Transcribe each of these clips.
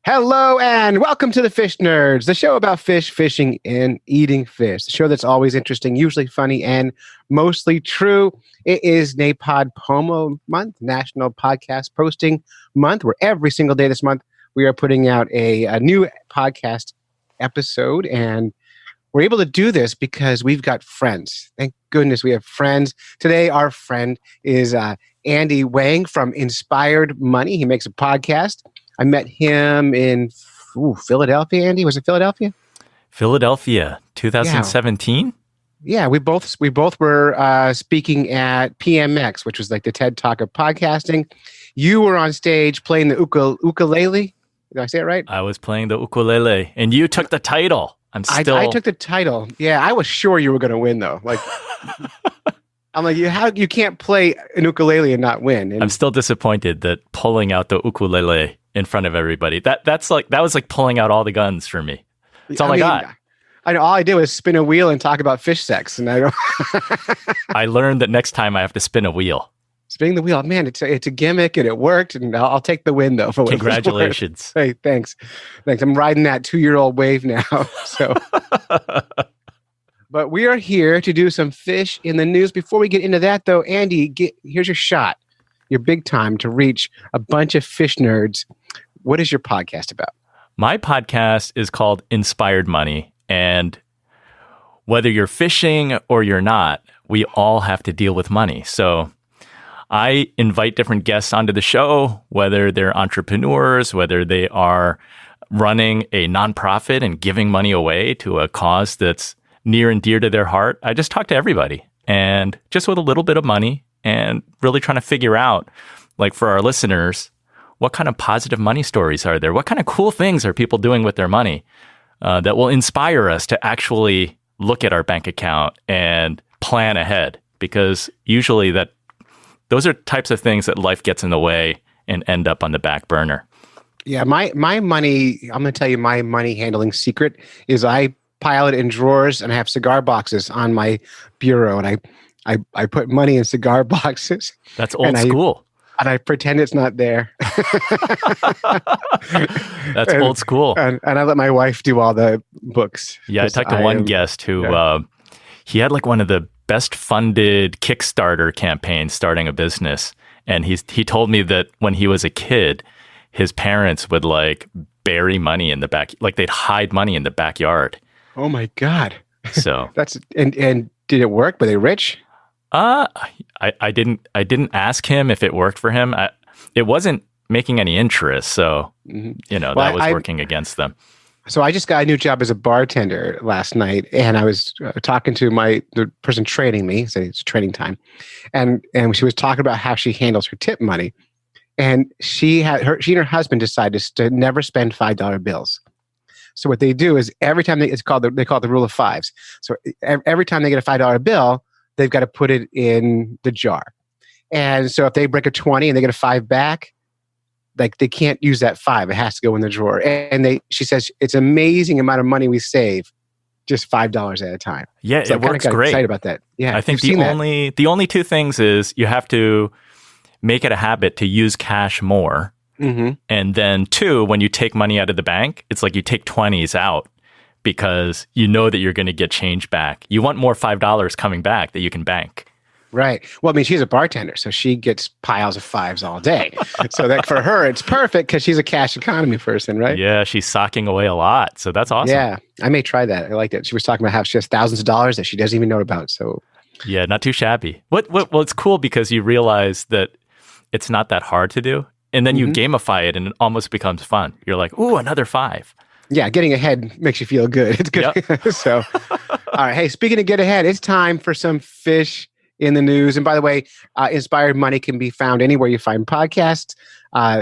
Hello and welcome to the Fish Nerds, the show about fish, fishing, and eating fish. The show that's always interesting, usually funny, and mostly true. It is NAPOD Pomo Month, National Podcast Posting Month, where every single day this month we are putting out a new podcast episode. And we're able to do this because we've got friends. Thank goodness we have friends. Today, our friend is Andy Wang from Inspired Money. He makes a podcast. I met him in Philadelphia, Andy. Was it Philadelphia? Philadelphia, 2017? Yeah, we both were speaking at PMX, which was like the TED Talk of podcasting. You were on stage playing the ukulele. Did I say it right? I was playing the ukulele, and you took the title. I took the title. Yeah, I was sure you were going to win, though. Like, I'm like, you can't play an ukulele and not win. And I'm still disappointed that pulling out the ukulele in front of everybody. That was like pulling out all the guns for me. That's all I got. I know all I did was spin a wheel and talk about fish sex, and I don't. I learned that next time I have to spin a wheel. Spinning the wheel, man, it's a gimmick and it worked, and I'll take the win though. For what Congratulations! Hey, thanks. I'm riding that 2-year-old wave now. So, but we are here to do some fish in the news. Before we get into that, though, Andy, here's your shot, your big time to reach a bunch of fish nerds. What is your podcast about? My podcast is called Inspired Money, and whether you're fishing or you're not, we all have to deal with money. So I invite different guests onto the show, whether they're entrepreneurs, whether they are running a nonprofit and giving money away to a cause that's near and dear to their heart. I just talk to everybody, and just with a little bit of money, and really trying to figure out, like for our listeners, what kind of positive money stories are there? What kind of cool things are people doing with their money that will inspire us to actually look at our bank account and plan ahead? Because usually those are types of things that life gets in the way and end up on the back burner. Yeah, my money, I'm going to tell you my money handling secret is I pile it in drawers, and I have cigar boxes on my bureau, and I put money in cigar boxes. That's old school. And I pretend it's not there. That's old school. And I let my wife do all the books. Yeah, I talked to one guest who he had like one of the best funded Kickstarter campaigns starting a business. And he told me that when he was a kid, his parents would like bury money in the back, like they'd hide money in the backyard. Oh my God. So that's and did it work? Were they rich? I didn't ask him if it worked for him. It wasn't making any interest, so that was working against them. So I just got a new job as a bartender last night, and I was talking to the person training me. So it's training time, and she was talking about how she handles her tip money, and she and her husband decided to never spend $5 bills. So what they do is every time they call it the rule of fives. So every time they get a $5 bill, they've got to put it in the jar. And so if they break a 20 and they get a 5 back, like they can't use that 5. It has to go in the drawer. And she says it's an amazing amount of money we save just $5 at a time. Yeah, so it works great. Excited about that. Yeah, I think the only two things is you have to make it a habit to use cash more. Mm-hmm. And then 2, when you take money out of the bank, it's like you take 20s out, because you know that you're going to get change back. You want more $5 coming back that you can bank. Right. Well, I mean, she's a bartender, so she gets piles of 5s all day. So that for her, it's perfect because she's a cash economy person, right? Yeah, she's socking away a lot. So that's awesome. Yeah, I may try that. I like that. She was talking about how she has thousands of dollars that she doesn't even know about. So yeah, not too shabby. Well, it's cool because you realize that it's not that hard to do. And then you gamify it and it almost becomes fun. You're like, ooh, another 5. Yeah, getting ahead makes you feel good. It's good. Yep. So, all right. Hey, speaking of get ahead, it's time for some fish in the news. And by the way, Inspired Money can be found anywhere you find podcasts.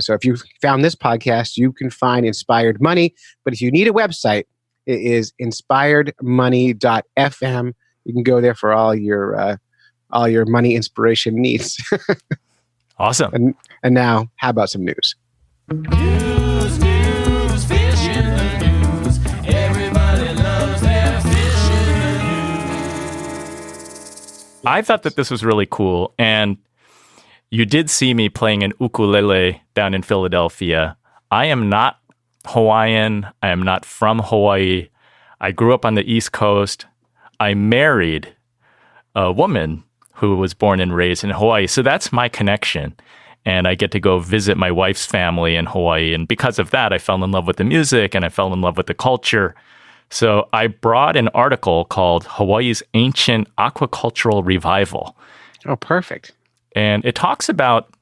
So if you found this podcast, you can find Inspired Money. But if you need a website, it is inspiredmoney.fm. You can go there for all your money inspiration needs. Awesome. And now, how about some news? News, fish in the news. Everybody loves their fish in the news. I thought that this was really cool. And you did see me playing an ukulele down in Philadelphia. I am not Hawaiian. I am not from Hawaii. I grew up on the East Coast. I married a woman who was born and raised in Hawaii. So that's my connection. And I get to go visit my wife's family in Hawaii. And because of that, I fell in love with the music and I fell in love with the culture. So I brought an article called Hawaii's Ancient Aquacultural Revival. Oh, perfect. And it talks about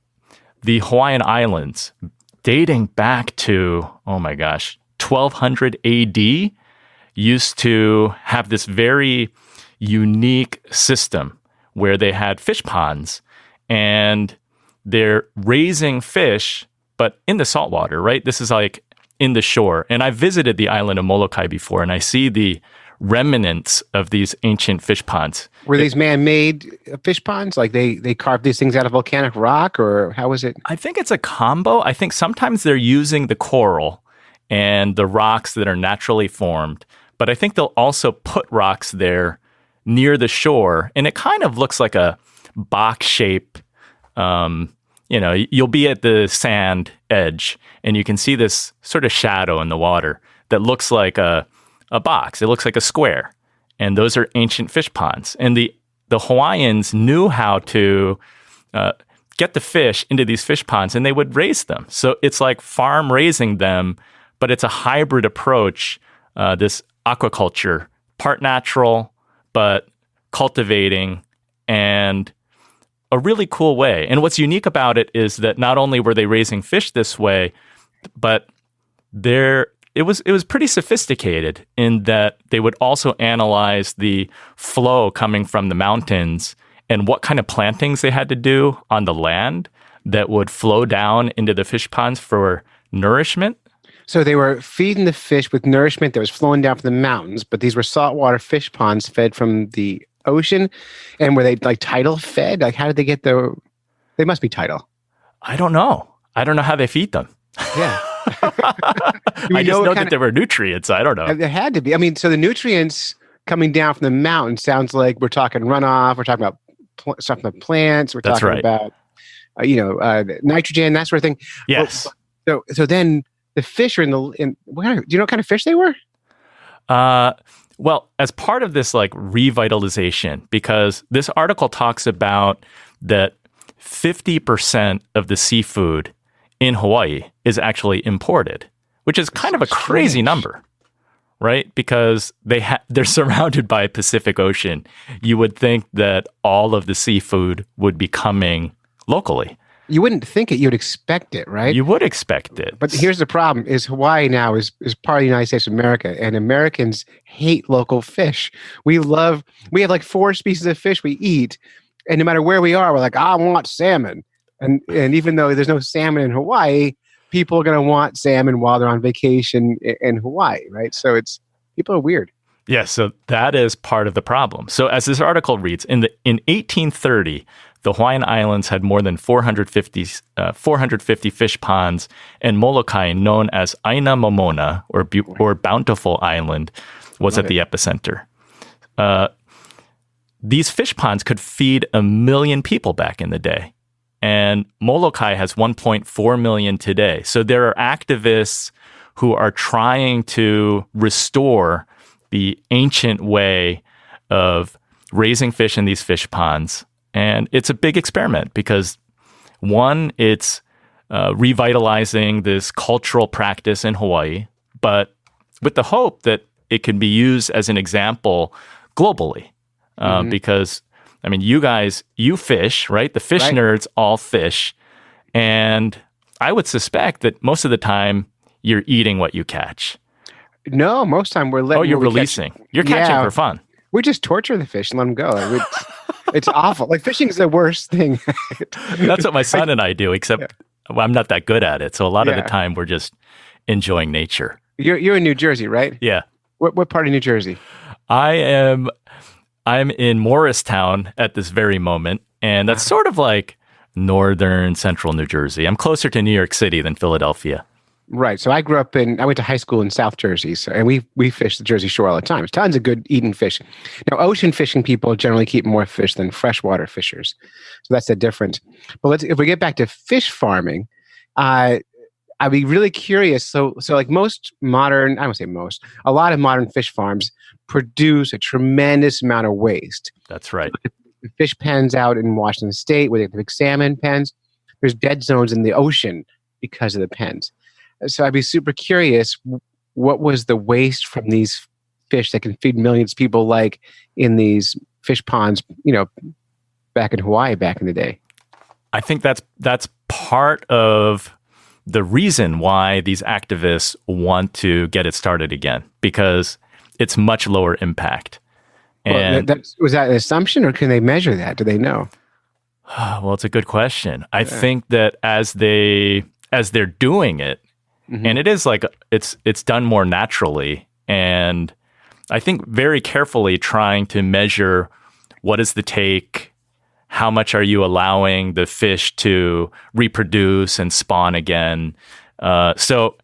the Hawaiian Islands dating back to, oh my gosh, 1200 AD, used to have this very unique system where they had fish ponds and they're raising fish, but in the saltwater, right? This is like in the shore. And I visited the island of Molokai before, and I see the remnants of these ancient fish ponds. Were these man-made fish ponds? Like they carved these things out of volcanic rock, or how was it? I think it's a combo. I think sometimes they're using the coral and the rocks that are naturally formed, but I think they'll also put rocks there near the shore, and it kind of looks like a box shape. You'll be at the sand edge, and you can see this sort of shadow in the water that looks like a box. It looks like a square, and those are ancient fish ponds. And the Hawaiians knew how to get the fish into these fish ponds, and they would raise them. So it's like farm raising them, but it's a hybrid approach. This aquaculture, part natural, but cultivating, and a really cool way. And what's unique about it is that not only were they raising fish this way, but it was pretty sophisticated in that they would also analyze the flow coming from the mountains and what kind of plantings they had to do on the land that would flow down into the fish ponds for nourishment. So they were feeding the fish with nourishment that was flowing down from the mountains, but these were saltwater fish ponds fed from the ocean. And were they like tidal fed? Like how did they get they must be tidal. I don't know. I don't know how they feed them. Yeah. I just know that there were nutrients. I don't know. There had to be. I mean, so the nutrients coming down from the mountain sounds like we're talking runoff. We're talking about stuff from the plants. We're That's talking right. about, nitrogen, that sort of thing. Yes. So then the fish are do you know what kind of fish they were? Well, as part of this like revitalization, because this article talks about that 50% of the seafood in Hawaii is actually imported, which is kind of a crazy number, right? Because they're surrounded by Pacific Ocean. You would think that all of the seafood would be coming locally. You wouldn't think it. You'd expect it, right? You would expect it. But here's the problem: is Hawaii now is part of the United States of America, and Americans hate local fish. We have like 4 species of fish we eat, and no matter where we are, we're like, I want salmon. And even though there's no salmon in Hawaii, people are going to want salmon while they're on vacation in Hawaii, right? So people are weird. Yes, so that is part of the problem. So as this article reads, in 1830, the Hawaiian Islands had more than 450 fish ponds, and Molokai, known as Aina Momona, or Bountiful Island, was at the epicenter. These fish ponds could feed 1 million people back in the day, and Molokai has 1.4 million today. So there are activists who are trying to restore the ancient way of raising fish in these fish ponds. And it's a big experiment because, one, it's revitalizing this cultural practice in Hawaii, but with the hope that it can be used as an example globally. Because, I mean, you fish, right? The fish nerds all fish. And I would suspect that most of the time you're eating what you catch. No, most time we're letting. Oh, you're releasing. You're catching for fun. We just torture the fish and let them go. It's awful. Like fishing is the worst thing. That's what my son and I do, except I'm not that good at it. So a lot of the time we're just enjoying nature. You're in New Jersey, right? Yeah. What part of New Jersey? I'm in Morristown at this very moment, and that's sort of like northern central New Jersey. I'm closer to New York City than Philadelphia. Right. So I went to high school in South Jersey, and we fish the Jersey Shore all the time. There's tons of good eating fish. Now, ocean fishing people generally keep more fish than freshwater fishers. So that's the difference. But if we get back to fish farming, I'd be really curious. So like most modern, I don't say most, a lot of modern fish farms produce a tremendous amount of waste. That's right. The fish pens out in Washington State, where they have the big salmon pens, there's dead zones in the ocean because of the pens. So I'd be super curious, what was the waste from these fish that can feed millions of people, like in these fish ponds, back in Hawaii back in the day? I think that's part of the reason why these activists want to get it started again, because it's much lower impact. And was that an assumption, or can they measure that? Do they know? Well, it's a good question. I think that as they're doing it, and it is like it's done more naturally, and I think very carefully trying to measure what is the take, how much are you allowing the fish to reproduce and spawn again. So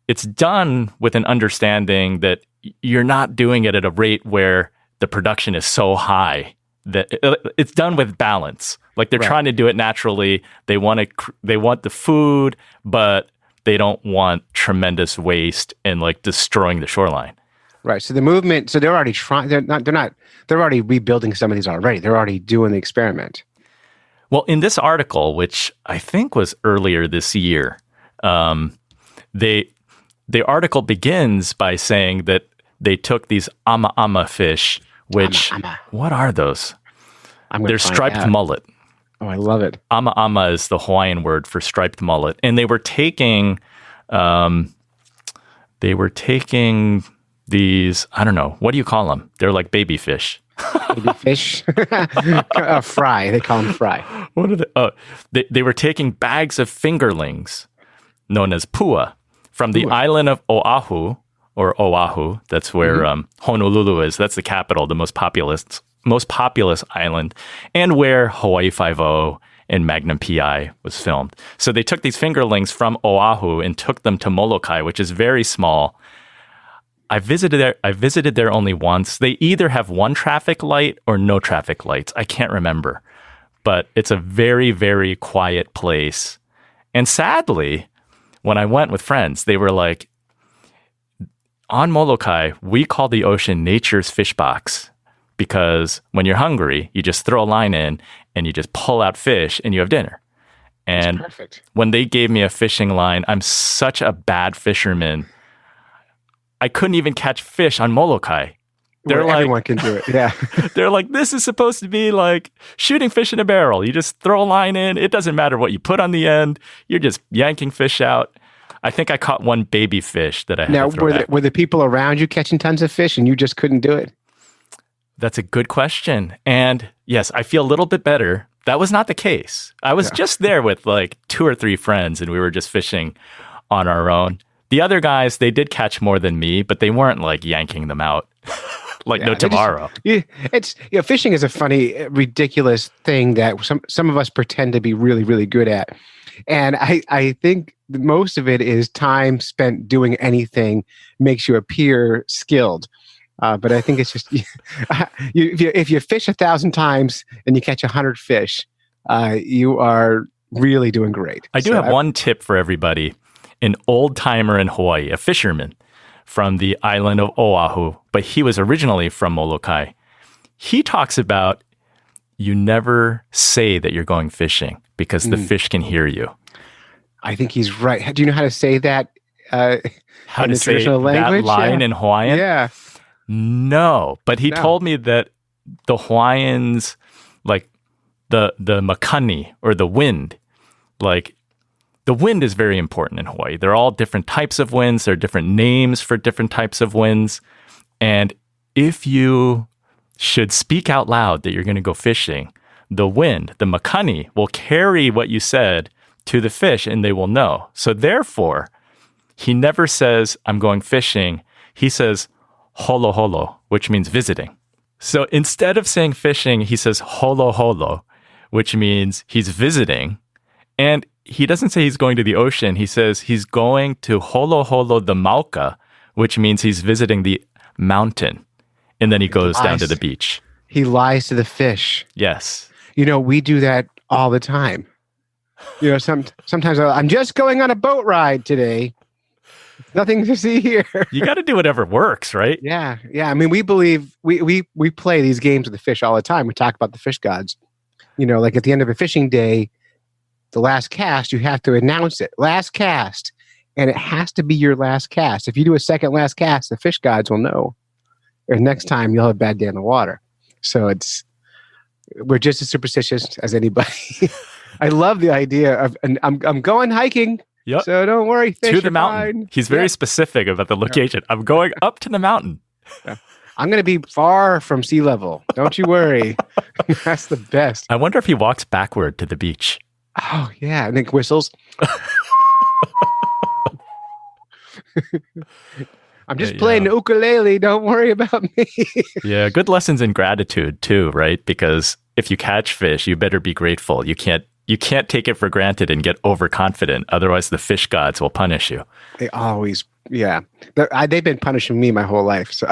it's done with an understanding that you're not doing it at a rate where the production is so high that it's done with balance. Like they're trying to do it naturally. They want the food, but they don't want tremendous waste and like destroying the shoreline. Right. So the movement. So they're already trying. They're already rebuilding some of these already. They're already doing the experiment. Well, in this article, which I think was earlier this year, the article begins by saying that they took these ama fish, which what are those? They're striped mullet. Oh, I love it. Ama is the Hawaiian word for striped mullet, and they were taking these. I don't know, what do you call them? They're like baby fish. Baby fish, fry. They call them fry. What are they? Oh, they were taking bags of fingerlings, known as pua, from the island of Oahu. That's where Honolulu is. That's the capital, the most populous island, and where Hawaii Five-0 and Magnum PI was filmed. So they took these fingerlings from Oahu and took them to Molokai, which is very small. I visited there only once. They either have one traffic light or no traffic lights. I can't remember, but it's a very, very quiet place. And sadly, when I went with friends, they were like, on Molokai, we call the ocean nature's fish box, because when you're hungry, you just throw a line in and you just pull out fish and you have dinner. And when they gave me a fishing line, I'm such a bad fisherman. I couldn't even catch fish on Molokai. They're like, everyone can do it. Yeah. They're like, this is supposed to be like shooting fish in a barrel. You just throw a line in. It doesn't matter what you put on the end. You're just yanking fish out. I think I caught one baby fish that I had to throw back. Were the people around you catching tons of fish and you just couldn't do it? That's a good question. And yes, I feel a little bit better. That was not the case. I was just there with like 2 or 3 friends, and we were just fishing on our own. The other guys, they did catch more than me, but they weren't like yanking them out like no tomorrow. Fishing is a funny, ridiculous thing that some of us pretend to be really, really good at. And I think most of it is time spent doing anything makes you appear skilled. But I think it's just if you fish 1,000 times and you catch 100 fish, you are really doing great. I do have one tip for everybody. An old timer in Hawaii, a fisherman from the island of Oahu, but he was originally from Molokai. He talks about you never say that you're going fishing because the fish can hear you. I think he's right. Do you know how to say that? How to say that line in Hawaiian? Yeah. No, but he told me that the Hawaiians, like the makani or the wind, like the wind is very important in Hawaii. They're all different types of winds. There are different names for different types of winds. And if you should speak out loud that you're going to go fishing, the wind, the makani, will carry what you said to the fish and they will know. So therefore, he never says, I'm going fishing. He says, holo holo, which means visiting. So instead of saying fishing, he says holo holo, which means he's visiting. And he doesn't say he's going to the ocean. He says he's going to holo holo the Mauka, which means he's visiting the mountain. And then he goes down to the beach. He lies to the fish. Yes. We do that all the time. Sometimes I'm just going on a boat ride today. Nothing to see here. You got to do whatever works, right? Yeah. I mean, we believe we play these games with the fish all the time. We talk about the fish gods. Like at the end of a fishing day, the last cast, you have to announce it. Last cast. And it has to be your last cast. If you do a second last cast, the fish gods will know. And next time you'll have a bad day in the water. So we're just as superstitious as anybody. I love the idea of, and I'm going hiking. Yep. So don't worry. Fish To the are mountain. fine. He's very specific about the location. I'm going up to the mountain. I'm going to be far from sea level. Don't you worry. That's the best. I wonder if he walks backward to the beach. Oh, yeah. And then whistles. I'm just playing the ukulele. Don't worry about me. Yeah, good lessons in gratitude too, right? Because if you catch fish, you better be grateful. You can't take it for granted and get overconfident. Otherwise, the fish gods will punish you. They always, yeah. They've been punishing me my whole life. So,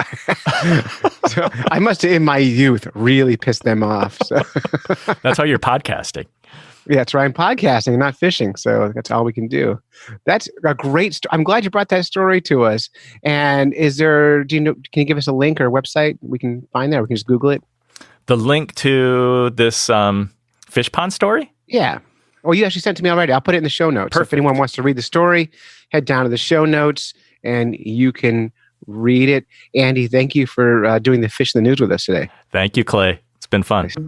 so I must have, in my youth, really pissed them off. So that's how you're podcasting. Yeah, that's right. I'm podcasting, not fishing. So that's all we can do. That's a great story. I'm glad you brought that story to us. And can you give us a link or a website we can find there? We can just Google it. The link to this fish pond story? Yeah. Oh, you actually sent it to me already. I'll put it in the show notes. Perfect. If anyone wants to read the story, head down to the show notes and you can read it. Andy, thank you for doing the Fish in the News with us today. Thank you, Clay. It's been fun. News,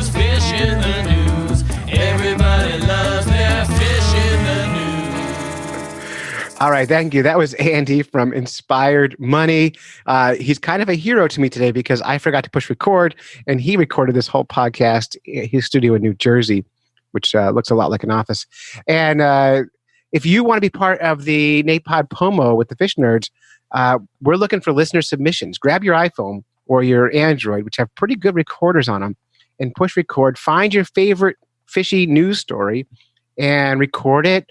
fish in the news. Everybody loves their fish in the news. All right, thank you. That was Andy from Inspired Money. He's kind of a hero to me today because I forgot to push record, and he recorded this whole podcast in his studio in New Jersey, which looks a lot like an office. And if you want to be part of the NAPOD Pomo with the Fish Nerds, we're looking for listener submissions. Grab your iPhone or your Android, which have pretty good recorders on them, and push record. Find your favorite fishy news story and record it.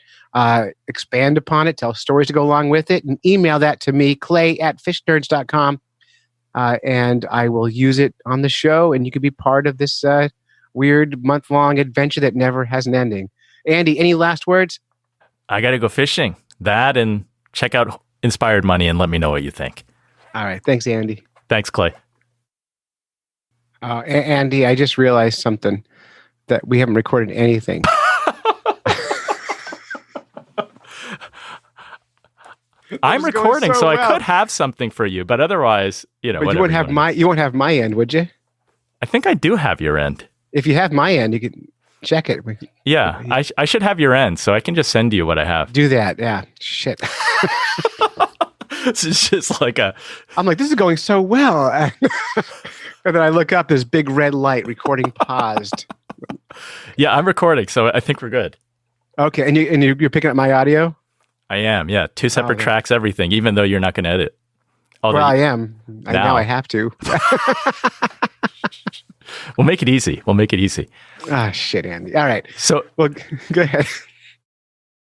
Expand upon it, tell stories to go along with it, and email that to me, clay@fishnerds.com, and I will use it on the show, and you can be part of this weird month-long adventure that never has an ending. Andy, any last words? I got to go fishing. That and check out Inspired Money and let me know what you think. All right. Thanks, Andy. Thanks, Clay. Andy, I just realized something, that we haven't recorded anything. I'm recording, so I could have something for you, but otherwise, But you won't have my end, would you? I think I do have your end. If you have my end, you can check it. Yeah, I should have your end, so I can just send you what I have. Do that. Yeah. Shit. It's just like I'm like, this is going so well. And then I look up, this big red light, recording paused. Yeah, I'm recording, so I think we're good. Okay, and you're picking up my audio? I am, yeah. 2 separate tracks, everything, even though you're not going to edit. Well, I am. Now I have to. We'll make it easy. Ah, shit, Andy. All right. So, well, go ahead.